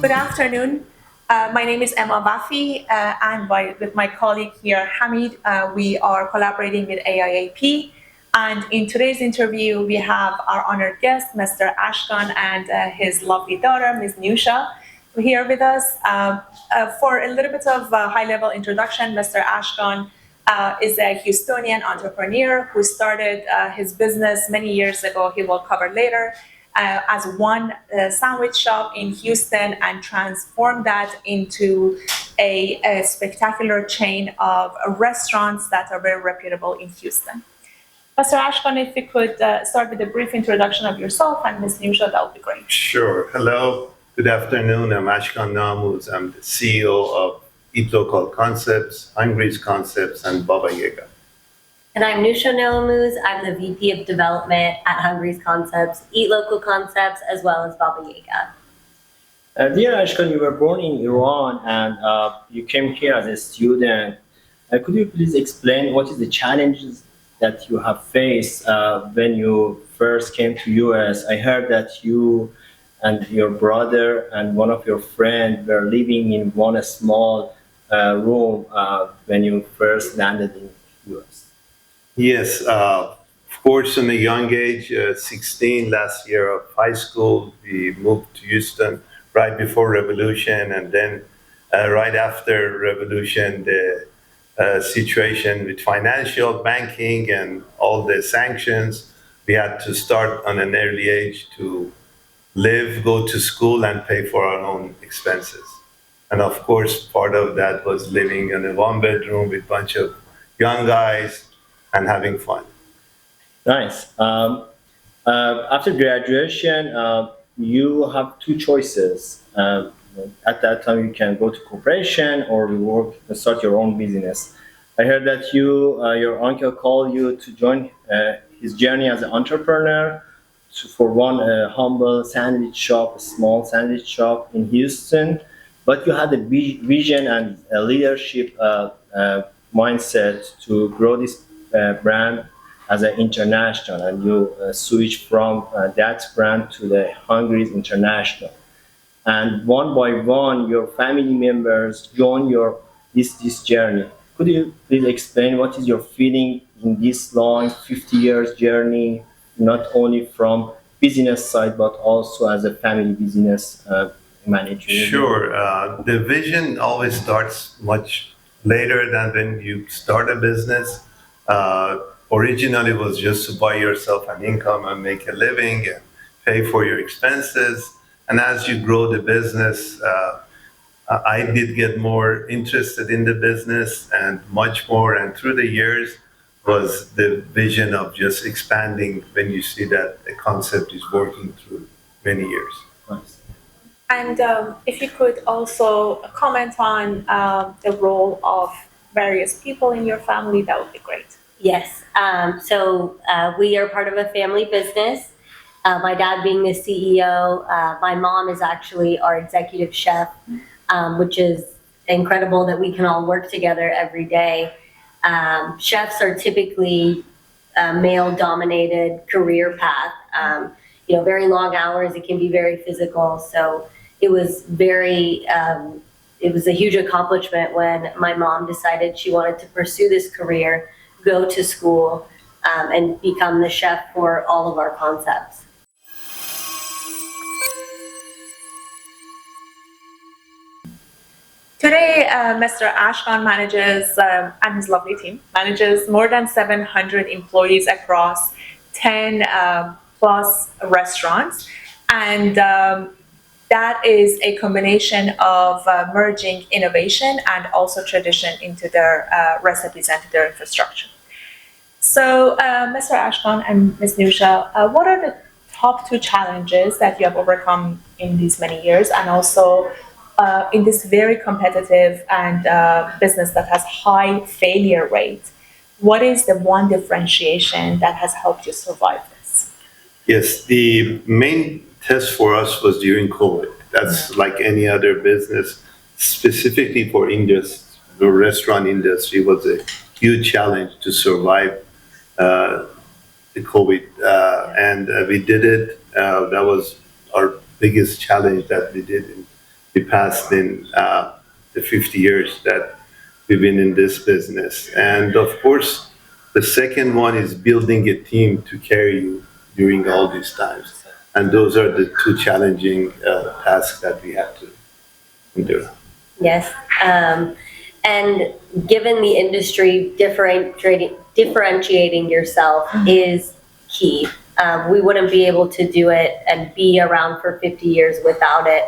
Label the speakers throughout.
Speaker 1: Good afternoon. My name is Emma Bafi, with my colleague here, Hamid, we are collaborating with AIAP. And in today's interview, we have our honored guest, Mr. Ashkan, and his lovely daughter, Ms. Nusha, here with us. For a little bit of a high-level introduction, Mr. Ashkan is a Houstonian entrepreneur who started his business many years ago. He will cover later. As one sandwich shop in Houston and transformed that into a spectacular chain of restaurants that are very reputable in Houston. Mr. Ashkan, if you could start with a brief introduction of yourself and Ms. Nusha, that would be great.
Speaker 2: Sure. Hello. Good afternoon. I'm Ashkan NowAmouz. I'm the CEO of Eat Local Concepts, Hungry's Concepts, and Baba Yaga.
Speaker 3: And I'm NowAmouz. I'm the VP of Development at Hungry's Concepts, Eat Local Concepts, as well as Baba Yaga.
Speaker 4: Dear Ashkan, you were born in Iran and you came here as a student. Could you please explain what is the challenges that you have faced when you first came to US? I heard that you and your brother and one of your friends were living in one small room when you first landed in US.
Speaker 2: Yes, of course, in a young age, 16, last year of high school, we moved to Houston right before Revolution. And then right after Revolution, the situation with financial banking and all the sanctions, we had to start on an early age to live, go to school, and pay for our own expenses. And of course, part of that was living in a one-bedroom with a bunch of young guys and having fun.
Speaker 4: Nice. After graduation, you have two choices. At that time, you can go to corporation or you work and start your own business. I heard that your uncle called you to join his journey as an entrepreneur for one humble sandwich shop, a small sandwich shop in Houston. But you had a vision and a leadership mindset to grow this brand as an international, and you switch from that brand to the Hungry's International. And one by one, your family members join this journey. Could you please explain what is your feeling in this long 50 years journey, not only from business side, but also as a family business manager?
Speaker 2: Sure. The vision always starts much later than when you start a business. Originally, it was just to buy yourself an income and make a living and pay for your expenses. And as you grow the business, I did get more interested in the business and much more. And through the years was the vision of just expanding when you see that a concept is working through many years.
Speaker 4: Nice.
Speaker 1: And if you could also comment on the role of various people in your family, that would be great.
Speaker 3: Yes. So we are part of a family business. My dad being the CEO. My mom is actually our executive chef, which is incredible that we can all work together every day. Chefs are typically a male-dominated career path. Very long hours. It can be very physical. So it was it was a huge accomplishment when my mom decided she wanted to pursue this career, go to school, and become the chef for all of our concepts.
Speaker 1: Today, Mr. Ashkan manages, and his lovely team, manages more than 700 employees across 10 plus restaurants. And that is a combination of merging innovation and also tradition into their recipes and to their infrastructure. So, Mr. Ashkan and Ms. Nusha, what are the top two challenges that you have overcome in these many years, and also in this very competitive and business that has high failure rate? What is the one differentiation that has helped you survive this?
Speaker 2: Yes, the main test for us was during COVID. That's like any other business, specifically for the restaurant industry, was a huge challenge to survive the COVID. And we did it. That was our biggest challenge that we did in we passed in the 50 years that we've been in this business. And of course, the second one is building a team to carry you during all these times. And those are the two challenging tasks that we have to endure.
Speaker 3: Yes. And given the industry, differentiating yourself is key. We wouldn't be able to do it and be around for 50 years without it.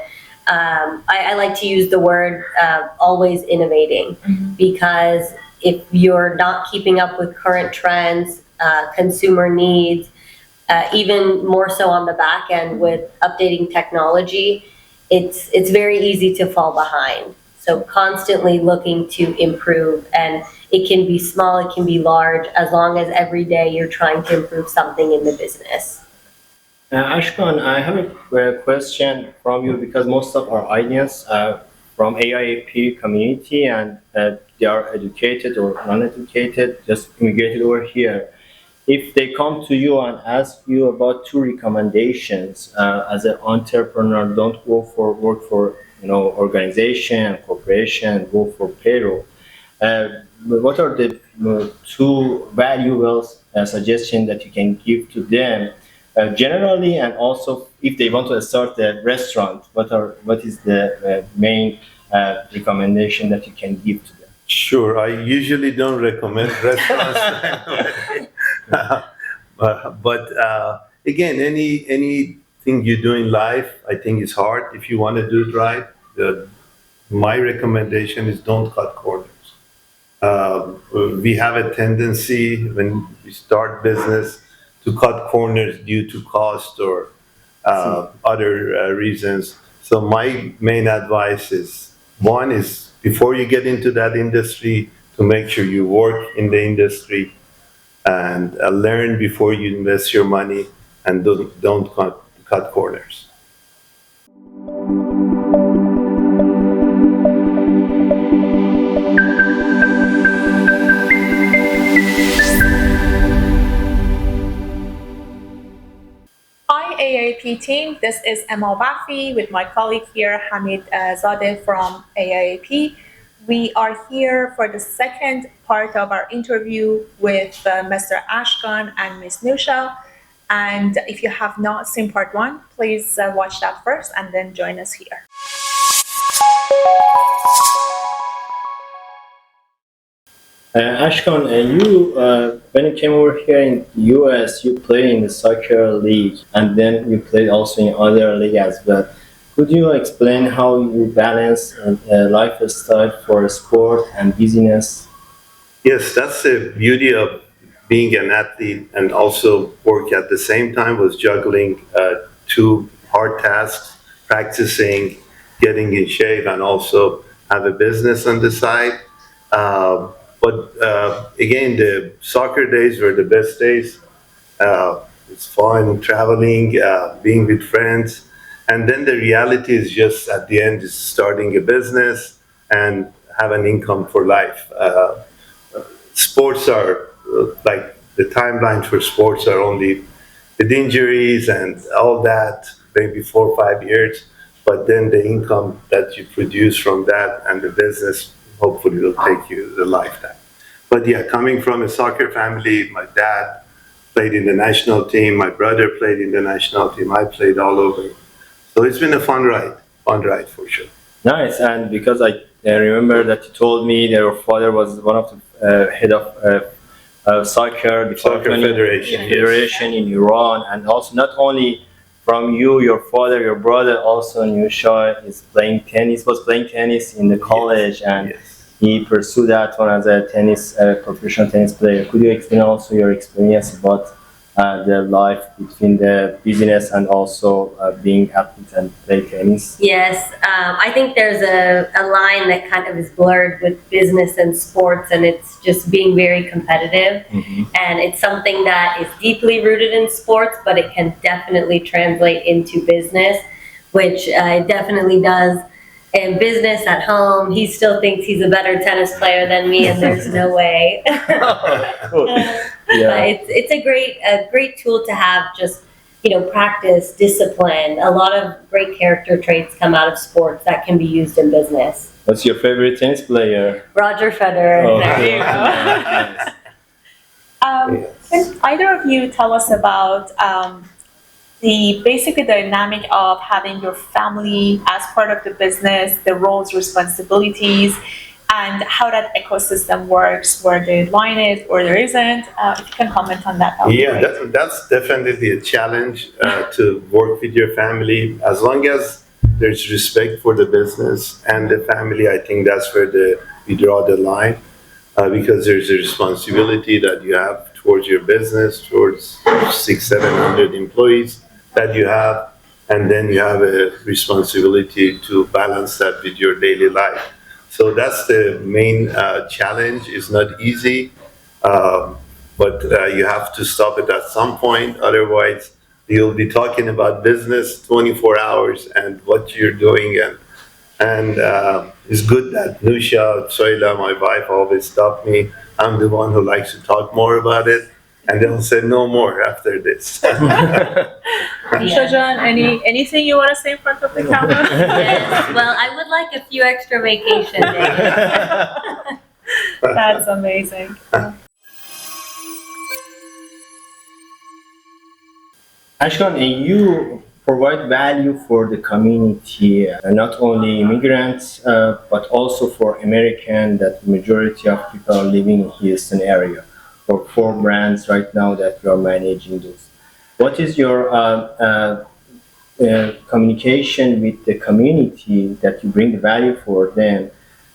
Speaker 3: I like to use the word always innovating, because if you're not keeping up with current trends, consumer needs, even more so on the back end with updating technology, it's very easy to fall behind. So constantly looking to improve, and it can be small, it can be large, as long as every day you're trying to improve something in the business.
Speaker 4: Ashkan, I have a question from you because most of our audience are from AIAP community and they are educated or uneducated, just immigrated over here. If they come to you and ask you about two recommendations as an entrepreneur, don't go for work for organization, corporation, go for payroll. Uh, what are the two valuable suggestions that you can give to them generally, and also if they want to start a restaurant, what is the main recommendation that you can give to them?
Speaker 2: Sure, I usually don't recommend restaurants. But again, anything you do in life, I think is hard. If you want to do it right, my recommendation is don't cut corners. We have a tendency when we start business to cut corners due to cost or other reasons. So my main advice is, one is before you get into that industry, to make sure you work in the industry and learn before you invest your money, and don't cut corners.
Speaker 1: Hi AIAP team, this is Emma Wafi with my colleague here, Hamid Zadeh from AIAP. We are here for the second part of our interview with Mr. Ashkan and Ms. Nusha. And if you have not seen part one, please watch that first and then join us here.
Speaker 4: Ashkan, you when you came over here in the US, you played in the soccer league, and then you played also in other league as well. Could you explain how you balance lifestyle for sport and business?
Speaker 2: Yes, that's the beauty of being an athlete and also work at the same time, was juggling two hard tasks, practicing, getting in shape, and also have a business on the side. But again, the soccer days were the best days. It's fun traveling, being with friends. And then the reality is just at the end is starting a business and have an income for life. Sports are like the timeline for sports are only with injuries and all that, maybe 4 or 5 years. But then the income that you produce from that and the business hopefully will take you the lifetime. But yeah, coming from a soccer family, my dad played in the national team, my brother played in the national team, I played all over. So it's been a fun ride for sure.
Speaker 4: Nice, and because I remember that you told me that your father was one of the head of soccer department
Speaker 2: Federation, yes.
Speaker 4: federation in Iran, and also not only from you, your father, your brother, also Nusha is playing tennis. Was playing tennis in the college, and
Speaker 2: Yes.
Speaker 4: he pursued that one as a professional tennis player. Could you explain also your experience about the life between the business and also being athlete and play tennis?
Speaker 3: Yes, I think there's a line that kind of is blurred with business and sports, and it's just being very competitive. And it's something that is deeply rooted in sports, but it can definitely translate into business, which it definitely does. In business at home, he still thinks he's a better tennis player than me, and there's no way.
Speaker 4: Cool.
Speaker 3: But it's a great tool to have, just practice, discipline. A lot of great character traits come out of sports that can be used in business.
Speaker 4: What's your favorite tennis player?
Speaker 3: Roger Federer.
Speaker 4: Oh,
Speaker 1: There you go.
Speaker 4: nice.
Speaker 1: Can either of you tell us about the basically the dynamic of having your family as part of the business, the roles, responsibilities, and how that ecosystem works, where the line is or there isn't? If you can comment on that, that would be
Speaker 2: Yeah,
Speaker 1: great.
Speaker 2: that's definitely a challenge to work with your family. As long as there's respect for the business and the family, I think that's where we draw the line because there's a responsibility that you have towards your business, towards 700 employees that you have, and then you have a responsibility to balance that with your daily life. So that's the main challenge. It's not easy. Um, but you have to stop it at some point. Otherwise, you'll be talking about business 24 hours and what you're doing. And it's good that Nusha, Soila, my wife, always stop me. I'm the one who likes to talk more about it. And they'll say no more after this.
Speaker 1: Shajan, anything you want to say in front of the camera?
Speaker 3: Yes. Well, I would like a few extra vacation days.
Speaker 1: That's amazing.
Speaker 4: Ashkan, you provide value for the community, not only immigrants, but also for American, that majority of people are living in Houston area. For 4 brands right now that you are managing those. What is your communication with the community that you bring the value for them,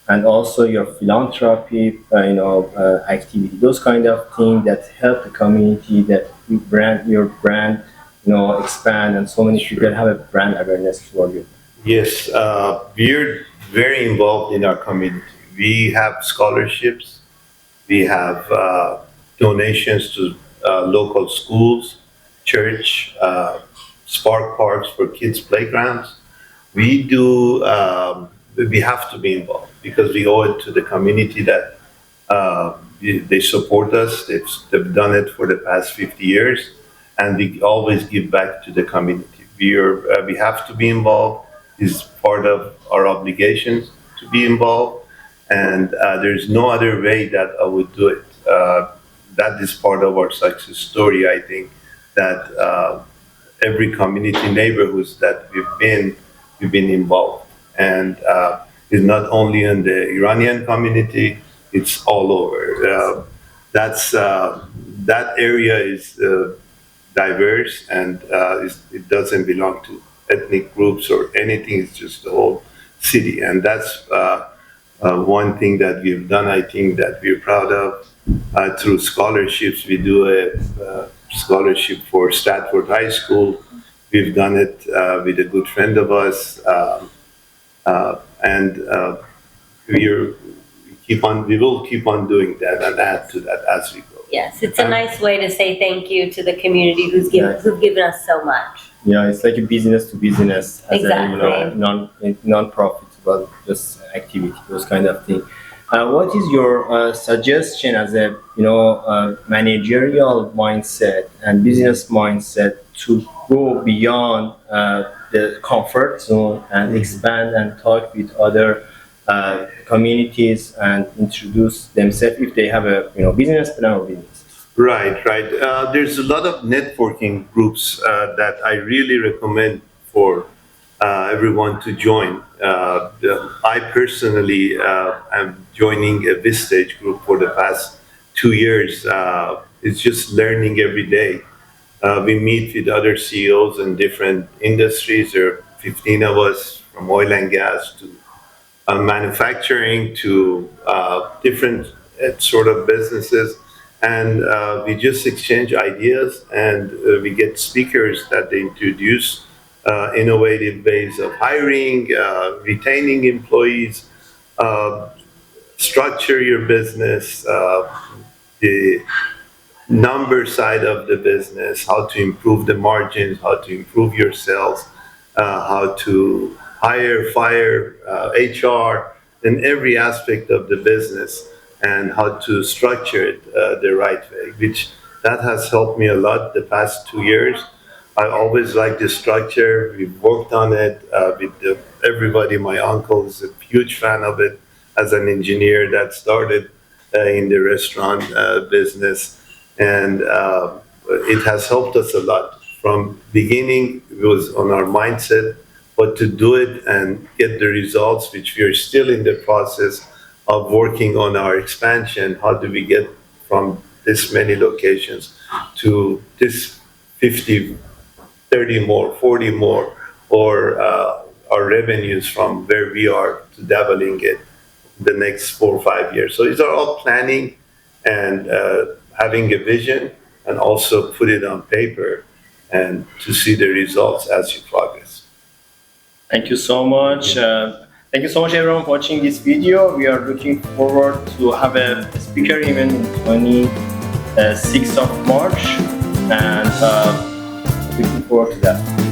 Speaker 4: and also your philanthropy, activity, those kind of things that help the community, that your brand, expand, and so many people have a brand awareness for you.
Speaker 2: Yes, we're very involved in our community. We have scholarships, we have donations to local schools, church, spark parks for kids' playgrounds. We do. We have to be involved because we owe it to the community that they support us. They've done it for the past 50 years, and we always give back to the community. We have to be involved. It's part of our obligations to be involved, and there's no other way that I would do it. That is part of our success story. I think that every community neighborhoods that we've been involved, and it's not only in the Iranian community; it's all over. That area is diverse, and it doesn't belong to ethnic groups or anything. It's just the whole city, and that's one thing that we've done. I think that we're proud of. Through scholarships, we do a scholarship for Stratford High School. We've done it with a good friend of us, and we will keep on doing that and add to that as we go.
Speaker 3: Yes, it's a nice way to say thank you to the community who've given us so much.
Speaker 4: Yeah, it's like a business to business, as
Speaker 3: Exactly.
Speaker 4: a non-profit, but just activity, those kind of thing. What is your suggestion as a managerial mindset and business mindset to go beyond the comfort zone and expand and talk with other communities and introduce themselves if they have a business plan or business?
Speaker 2: Right. There's a lot of networking groups that I really recommend for everyone to join. I personally am joining a Vistage group for the past 2 years. It's just learning every day. We meet with other CEOs in different industries. There are 15 of us, from oil and gas to manufacturing to different sort of businesses. And we just exchange ideas, and we get speakers that they introduce innovative ways of hiring, retaining employees, structure your business, the number side of the business, how to improve the margins, how to improve your sales, how to hire, fire, HR, in every aspect of the business, and how to structure it the right way, which that has helped me a lot the past 2 years. I always liked the structure. We've worked on it with everybody. My uncle is a huge fan of it as an engineer that started in the restaurant business. And it has helped us a lot. From beginning, it was on our mindset, but to do it and get the results, which we are still in the process of working on our expansion. How do we get from this many locations to this 50, 30 more, 40 more, or our revenues from where we are to doubling it the next 4 or 5 years. So these are all planning and having a vision and also put it on paper and to see the results as you progress.
Speaker 4: Thank you so much. Thank you so much, everyone, for watching this video. We are looking forward to have a speaker event on 26th of March, and looking forward to that.